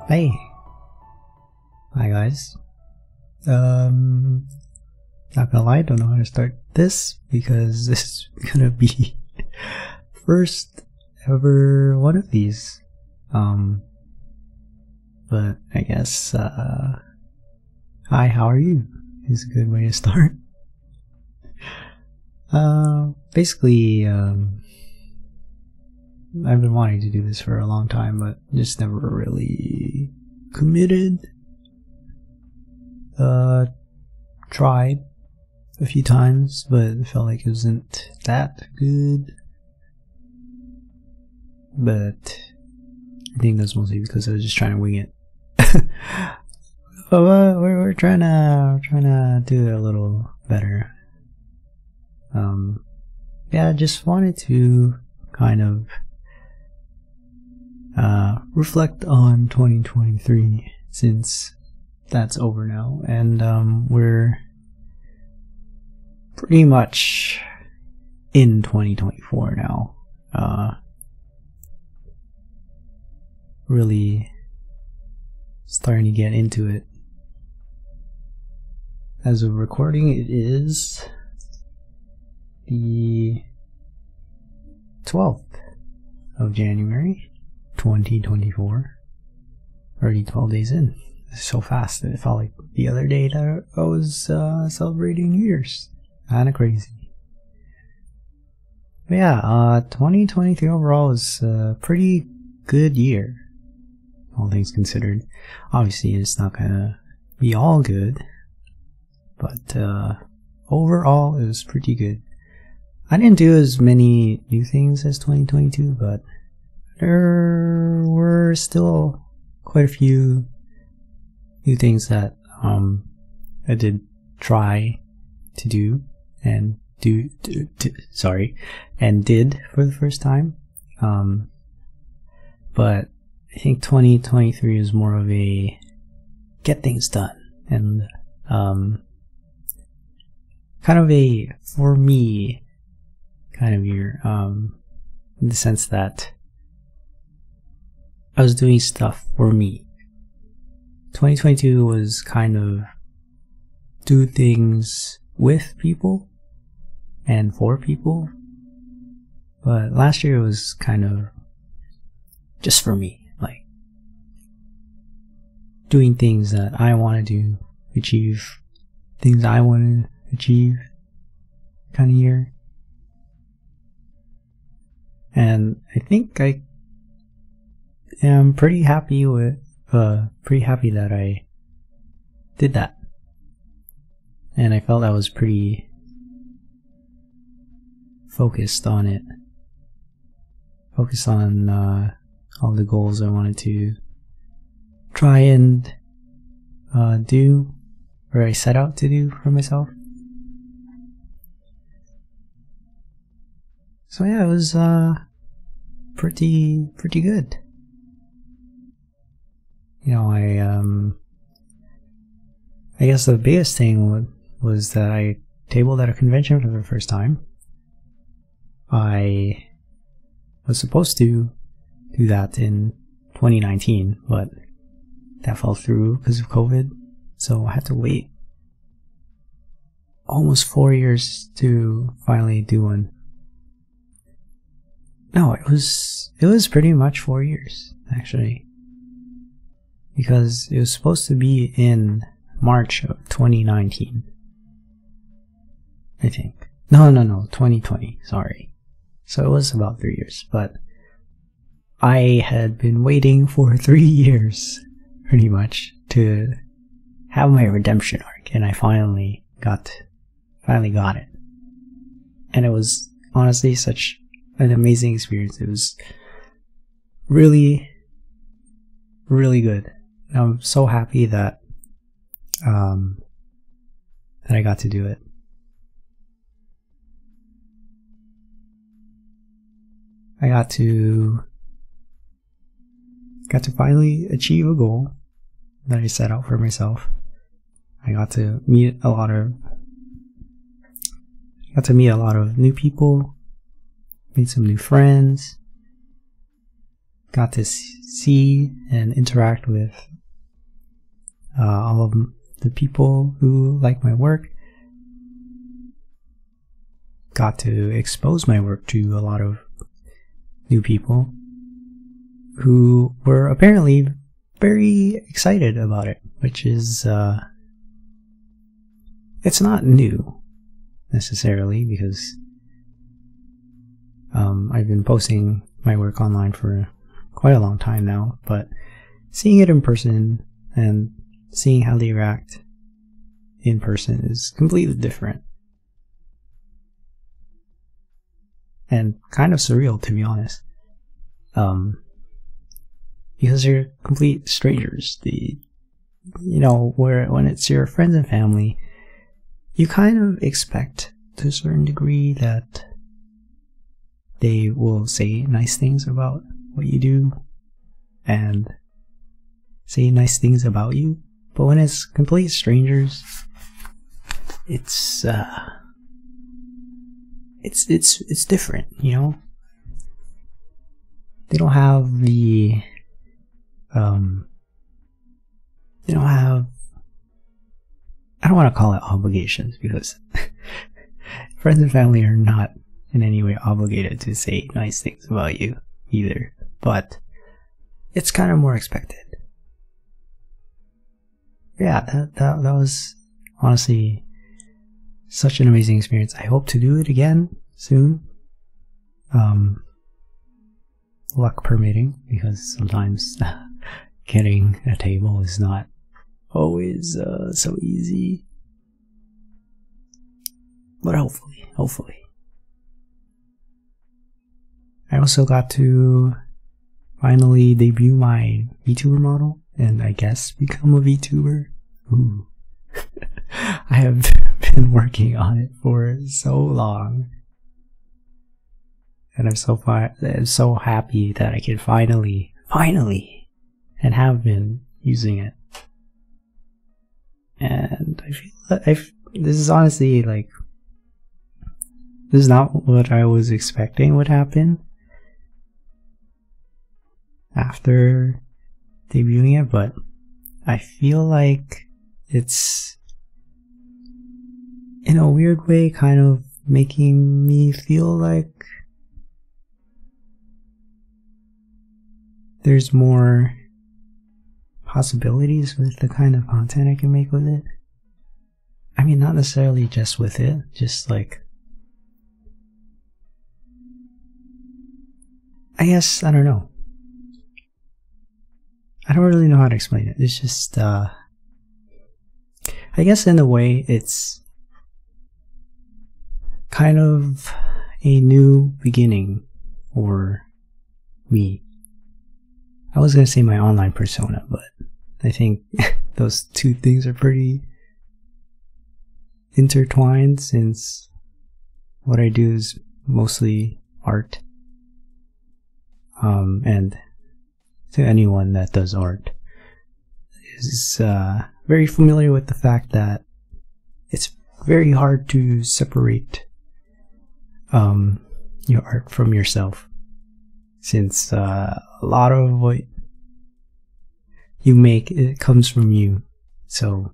Hey, hi guys. Not gonna lie, don't know how to start this because this is gonna be first ever one of these. But I guess hi, how are you? Is a good way to start. Basically, I've been wanting to do this for a long time, but just never really committed. Tried a few times, but it felt like it wasn't that good. But I think that's mostly because I was just trying to wing it. But we're trying to do it a little better. Yeah, I just wanted to kind of reflect on 2023 since that's over now, and we're pretty much in 2024 now. Really starting to get into it. As of recording, it is the 12th of January 2024. Already 12 days in. So fast. It felt like the other day that I was celebrating New Year's. Kinda crazy. But yeah, 2023 overall was a pretty good year, all things considered. Obviously, it's not gonna be all good, but overall, it was pretty good. I didn't do as many new things as 2022, but there were still quite a few new things that I did try to do and did for the first time. But I think 2023 is more of a get things done and kind of a for me kind of year, in the sense that I was doing stuff for me. 2022 was kind of do things with people and for people, but last year was kind of just for me, like doing things that I want to do, achieve things I want to achieve kind of year. And I think I am pretty happy that I did that. And I felt I was pretty focused on it. Focused on all the goals I wanted to try and do, or I set out to do for myself. So yeah, it was pretty good. You know, I guess the biggest thing was that I tabled at a convention for the first time. I was supposed to do that in 2019, but that fell through because of COVID, so I had to wait almost 4 years to finally do one. No, it was pretty much 4 years, actually. Because it was supposed to be in March of 2019. I think. No, 2020, sorry. So it was about 3 years, but I had been waiting for 3 years, pretty much, to have my redemption arc, and I finally got it. And it was honestly such an amazing experience. It was really, really good. I'm so happy that that I got to do it. I got to finally achieve a goal that I set out for myself. I got to meet a lot of new people, made some new friends, got to see and interact with all of the people who like my work. Got to expose my work to a lot of new people who were apparently very excited about it, which is, it's not new necessarily, because I've been posting my work online for quite a long time now, but seeing it in person and seeing how they react in person is completely different. And kind of surreal, to be honest. Because you're complete strangers. When it's your friends and family, you kind of expect to a certain degree that they will say nice things about what you do and say nice things about you. But when it's complete strangers, it's different, you know? They don't have the I don't want to call it obligations, because friends and family are not in any way obligated to say nice things about you either, but it's kind of more expected. Yeah, that was honestly such an amazing experience. I hope to do it again soon. Luck permitting, because sometimes getting a table is not always so easy. But hopefully. I also got to finally debut my VTuber model, and I guess become a VTuber. Ooh. I have been working on it for so long, and I'm so happy that I can finally, and have been using it. And I feel that this is honestly like, this is not what I was expecting would happen after debuting it, but I feel like it's, in a weird way, kind of making me feel like there's more possibilities with the kind of content I can make with it. I mean, not necessarily just with it, just like, I guess, I don't know. I don't really know how to explain it. It's just, I guess in a way, it's kind of a new beginning for me. I was gonna say my online persona, but I think those two things are pretty intertwined, since what I do is mostly art. And to anyone that does art is very familiar with the fact that it's very hard to separate your art from yourself, since a lot of what you make, it comes from you. So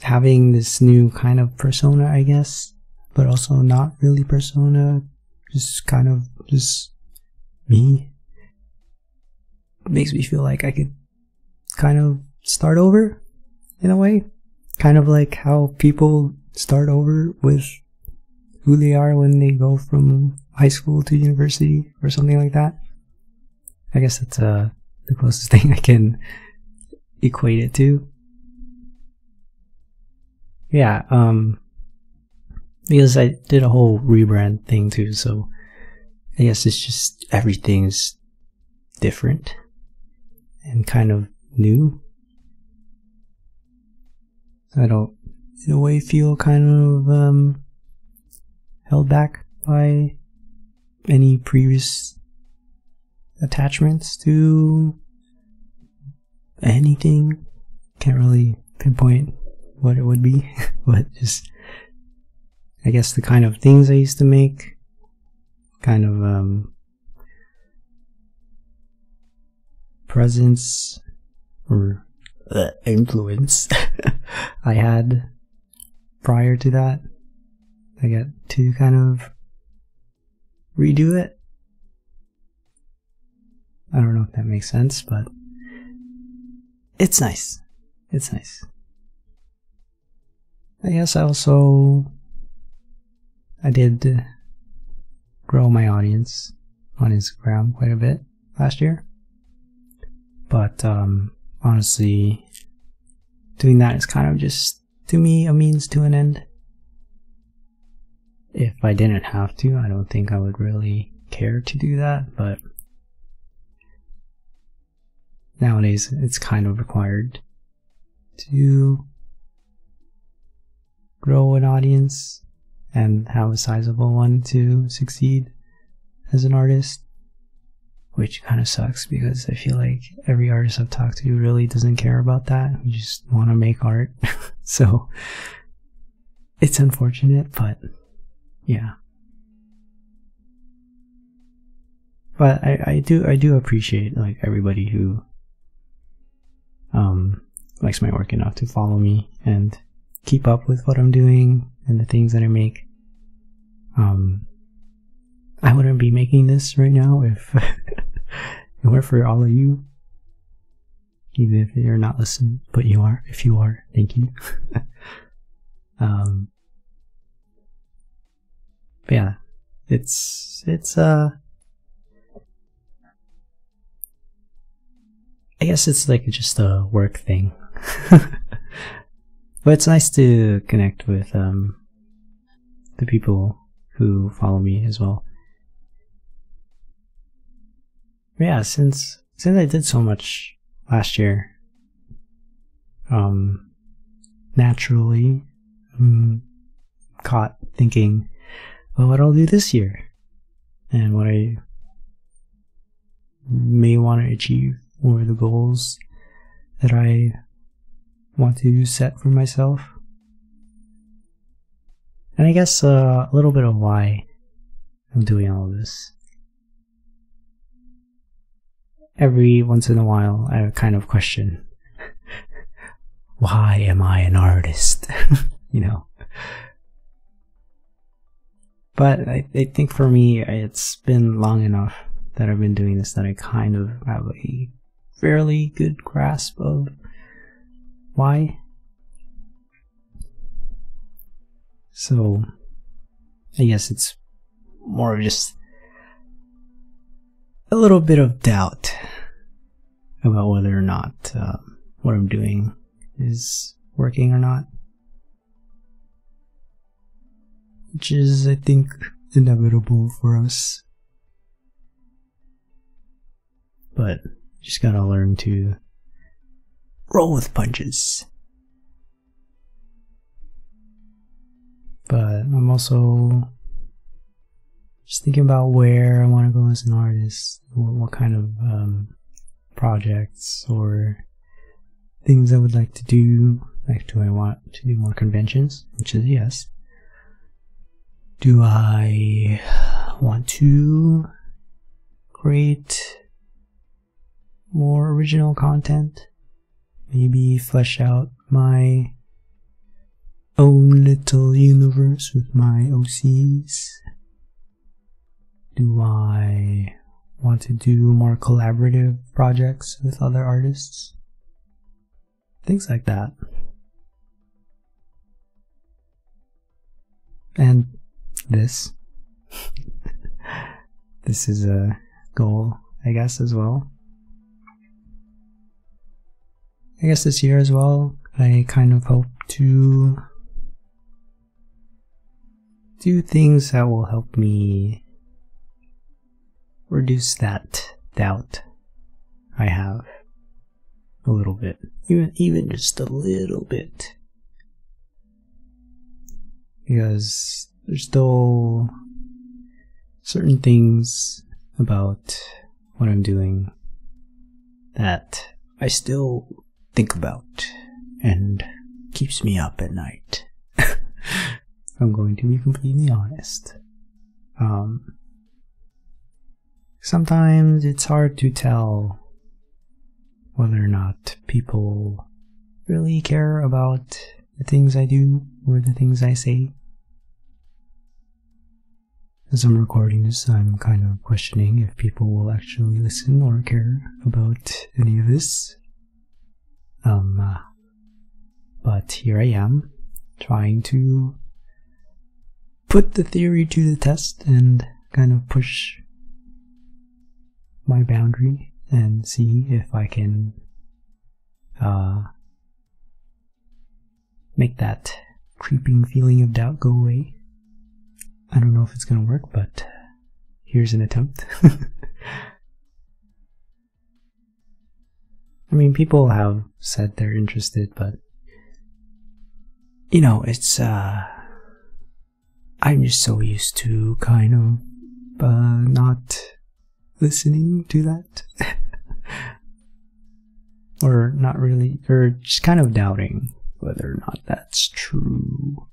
having this new kind of persona, I guess, but also not really persona, just kind of just me, makes me feel like I could kind of start over in a way, kind of like how people start over with who they are when they go from high school to university or something like that. I guess that's the closest thing I can equate it to. Yeah, because I did a whole rebrand thing too, so I guess it's just everything's different and kind of new. I don't, in a way, feel kind of held back by any previous attachments to anything. Can't really pinpoint what it would be, but just, I guess, the kind of things I used to make kind of presence or influence I had prior to that. I got to kind of redo it. I don't know if that makes sense, but it's nice. It's nice. I guess I did grow my audience on Instagram quite a bit last year. But honestly, doing that is kind of just, to me, a means to an end. If I didn't have to, I don't think I would really care to do that, but nowadays it's kind of required to grow an audience and have a sizable one to succeed as an artist, which kind of sucks because I feel like every artist I've talked to really doesn't care about that. We just want to make art. So it's unfortunate, but yeah. But I do appreciate like everybody who likes my work enough to follow me and keep up with what I'm doing and the things that I make. I wouldn't be making this right now if it weren't for all of you. Even if you're not listening, but you are. If you are, thank you. But yeah, it's I guess it's like just a work thing. But it's nice to connect with the people who follow me as well. But yeah, since I did so much last year, naturally caught thinking, well, what I'll do this year and what I may want to achieve, or the goals that I want to set for myself. And I guess a little bit of why I'm doing all of this. Every once in a while I kind of question, why am I an artist? You know. But I think for me it's been long enough that I've been doing this that I kind of have a fairly good grasp of why. So I guess it's more of just a little bit of doubt about whether or not what I'm doing is working or not, which is, I think, inevitable for us. But just gotta learn to roll with punches. But I'm also just thinking about where I want to go as an artist, what kind of projects or things I would like to do. Like, do I want to do more conventions? Which is yes. Do I want to create more original content? Maybe flesh out my own little universe with my OCs? Do I want to do more collaborative projects with other artists? Things like that. And this is a goal, I guess, as well. I guess this year as well, I kind of hope to do things that will help me reduce that doubt I have a little bit, even just a little bit, because there's still certain things about what I'm doing that I still think about and keeps me up at night. I'm going to be completely honest. sometimes it's hard to tell whether or not people really care about the things I do or the things I say. As I'm recording this, I'm kind of questioning if people will actually listen or care about any of this. But here I am, trying to put the theory to the test and kind of push my boundary and see if I can make that creeping feeling of doubt go away. I don't know if it's gonna work, but here's an attempt. I mean, people have said they're interested, but you know, it's I'm just so used to kind of not listening to that. Or not really, or just kind of doubting whether or not that's true.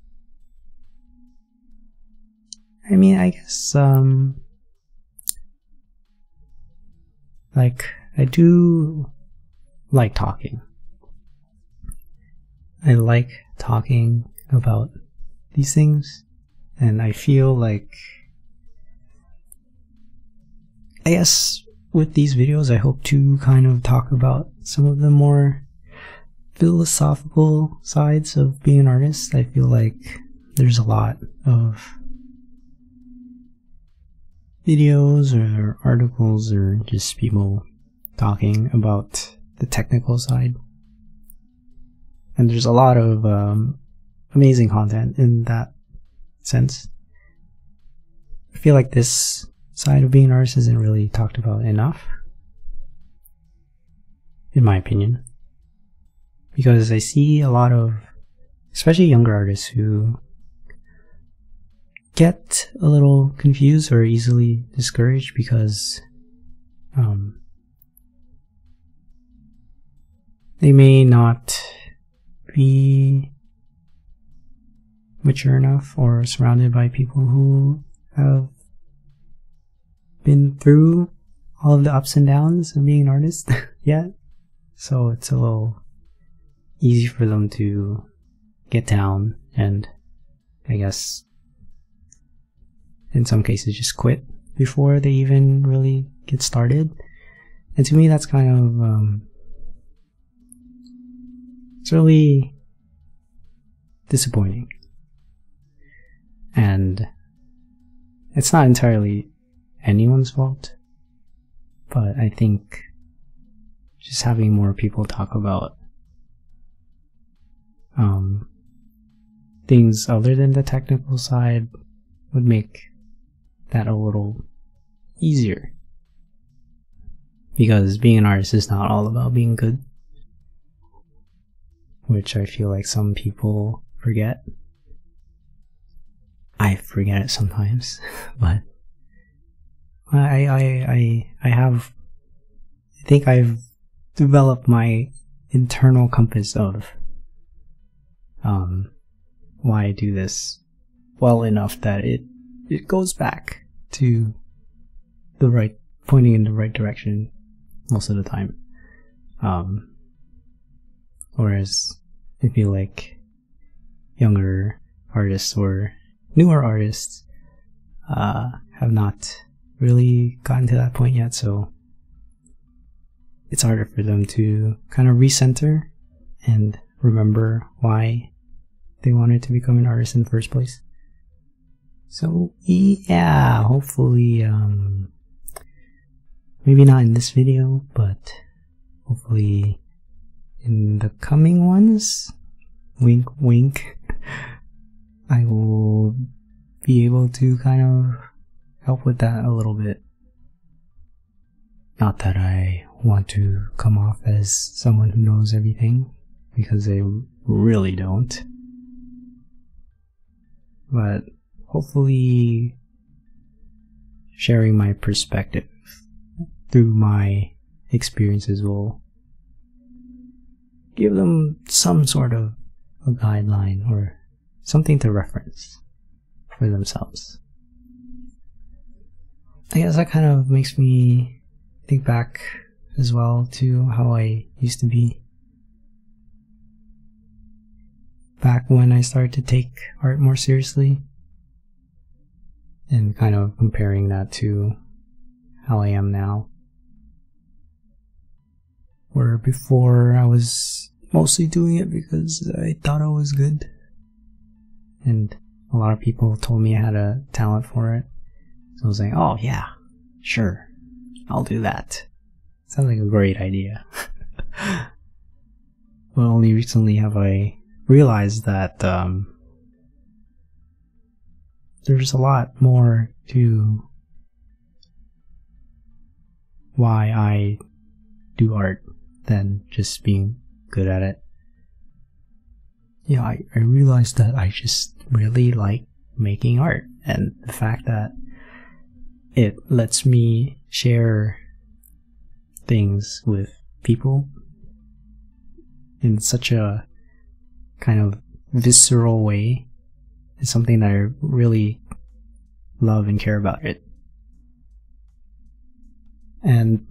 I mean, I guess, like, I do like talking. I like talking about these things, and I feel like, I guess with these videos I hope to kind of talk about some of the more philosophical sides of being an artist. I feel like there's a lot of videos or articles or just people talking about the technical side, and there's a lot of amazing content in that sense. I feel like this side of being an artist isn't really talked about enough, in my opinion, because I see a lot of, especially younger artists, who get a little confused or easily discouraged because they may not be mature enough or surrounded by people who have been through all of the ups and downs of being an artist yet. So it's a little easy for them to get down and, I guess, in some cases just quit before they even really get started. And to me, that's kind of it's really disappointing. And it's not entirely anyone's fault, but I think just having more people talk about things other than the technical side would make that a little easier, because being an artist is not all about being good, which I feel like some people forget. I forget it sometimes, but I think I've developed my internal compass of why I do this well enough that it goes back to the right, pointing in the right direction most of the time. Whereas I feel like younger artists or newer artists have not really gotten to that point yet, so it's harder for them to kind of recenter and remember why they wanted to become an artist in the first place. So yeah, hopefully, maybe not in this video, but hopefully in the coming ones, wink wink, I will be able to kind of help with that a little bit. Not that I want to come off as someone who knows everything, because I really don't. But hopefully sharing my perspective through my experiences will give them some sort of a guideline or something to reference for themselves. I guess that kind of makes me think back as well to how I used to be back when I started to take art more seriously, and kind of comparing that to how I am now. Where before I was mostly doing it because I thought I was good, and a lot of people told me I had a talent for it. So I was like, oh yeah, sure, I'll do that. Sounds like a great idea. But only recently have I realized that there's a lot more to why I do art than just being good at it. Yeah, I realized that I just really like making art, and the fact that it lets me share things with people in such a kind of visceral way is something that I really love and care about it. And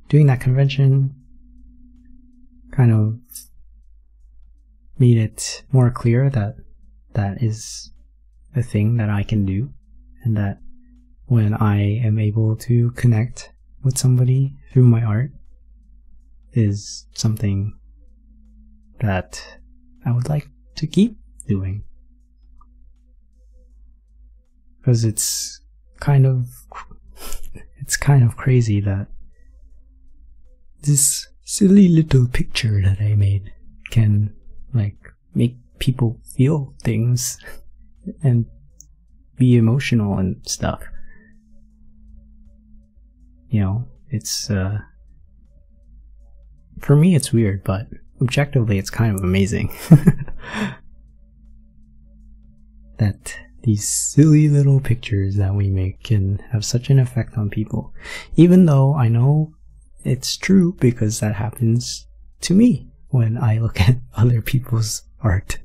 doing that convention kind of made it more clear that that is a thing that I can do, and that when I am able to connect with somebody through my art is something that I would like to keep doing. Because it's kind of crazy that this silly little picture that I made can like make people feel things and be emotional and stuff. You know, it's for me it's weird, but objectively it's kind of amazing that these silly little pictures that we make can have such an effect on people, even though I know it's true because that happens to me when I look at other people's art.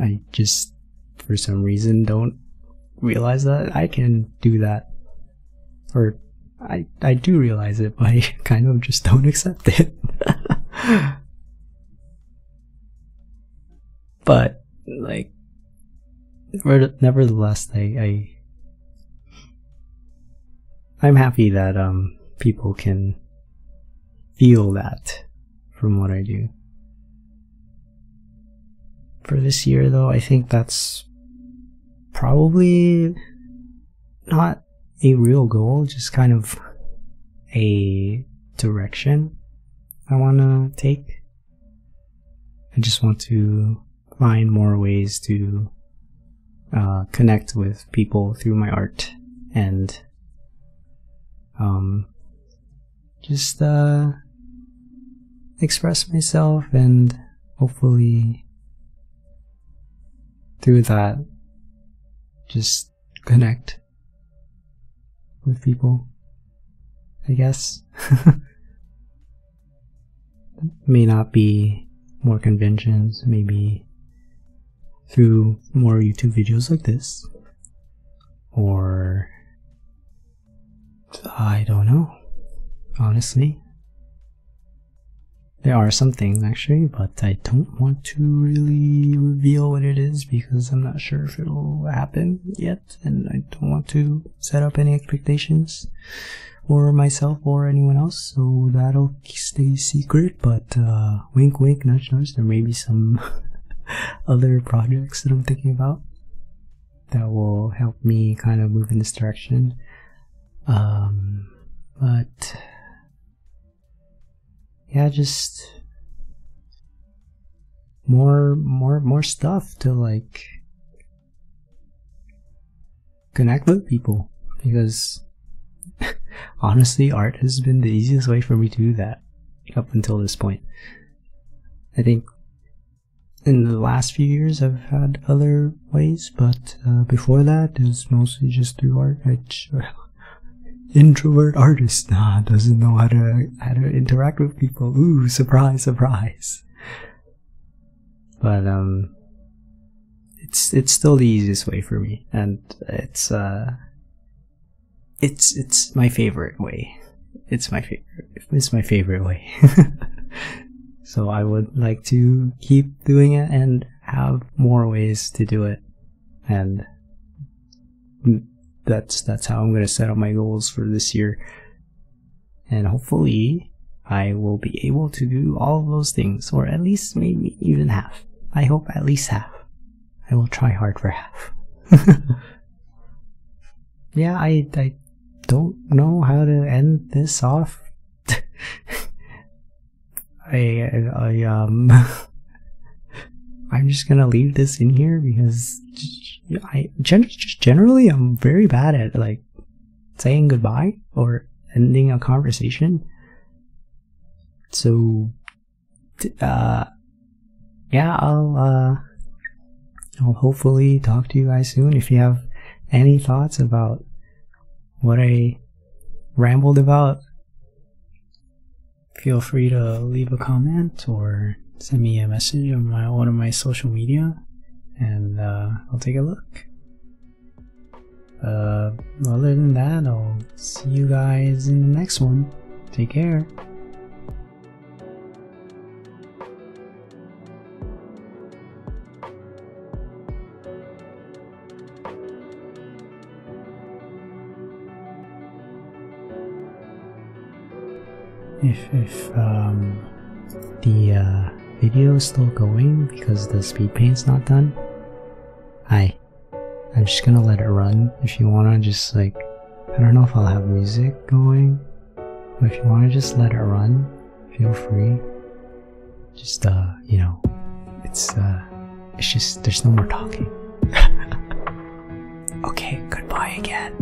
I just, for some reason, don't realize that I can do that. Or I do realize it, but I kind of just don't accept it. But, like, nevertheless, I'm happy that people can feel that from what I do. For this year, though, I think that's probably not a real goal, just kind of a direction I want to take. I just want to find more ways to connect with people through my art, and just express myself, and hopefully through that just connect with people, I guess. May not be more conventions, maybe through more YouTube videos like this, or I don't know, honestly. There are some things actually, but I don't want to really reveal what it is because I'm not sure if it'll happen yet, and I don't want to set up any expectations for myself or anyone else, so that'll stay secret. But wink wink, nudge nudge, there may be some other projects that I'm thinking about that will help me kind of move in this direction. But yeah, just more stuff to like connect with people, because honestly, art has been the easiest way for me to do that up until this point. I think in the last few years I've had other ways, but before that it was mostly just through art. Introvert artist doesn't know how to interact with people. Ooh, surprise, surprise. But it's still the easiest way for me, and it's my favorite way. It's my favorite way. So I would like to keep doing it and have more ways to do it, and that's how I'm gonna set up my goals for this year, and hopefully I will be able to do all of those things, or at least maybe even half. I hope at least half. I will try hard for half. Yeah, I don't know how to end this off. I'm just gonna leave this in here because generally I'm very bad at like saying goodbye or ending a conversation. So yeah, I'll hopefully talk to you guys soon. If you have any thoughts about what I rambled about, feel free to leave a comment or send me a message on one of my social media, and I'll take a look. Other than that, I'll see you guys in the next one. Take care. If the video is still going because the speed paint's not done, I'm just gonna let it run. If you wanna just like, I don't know if I'll have music going, but if you wanna just let it run, feel free. Just you know, it's just there's no more talking. Okay, goodbye again.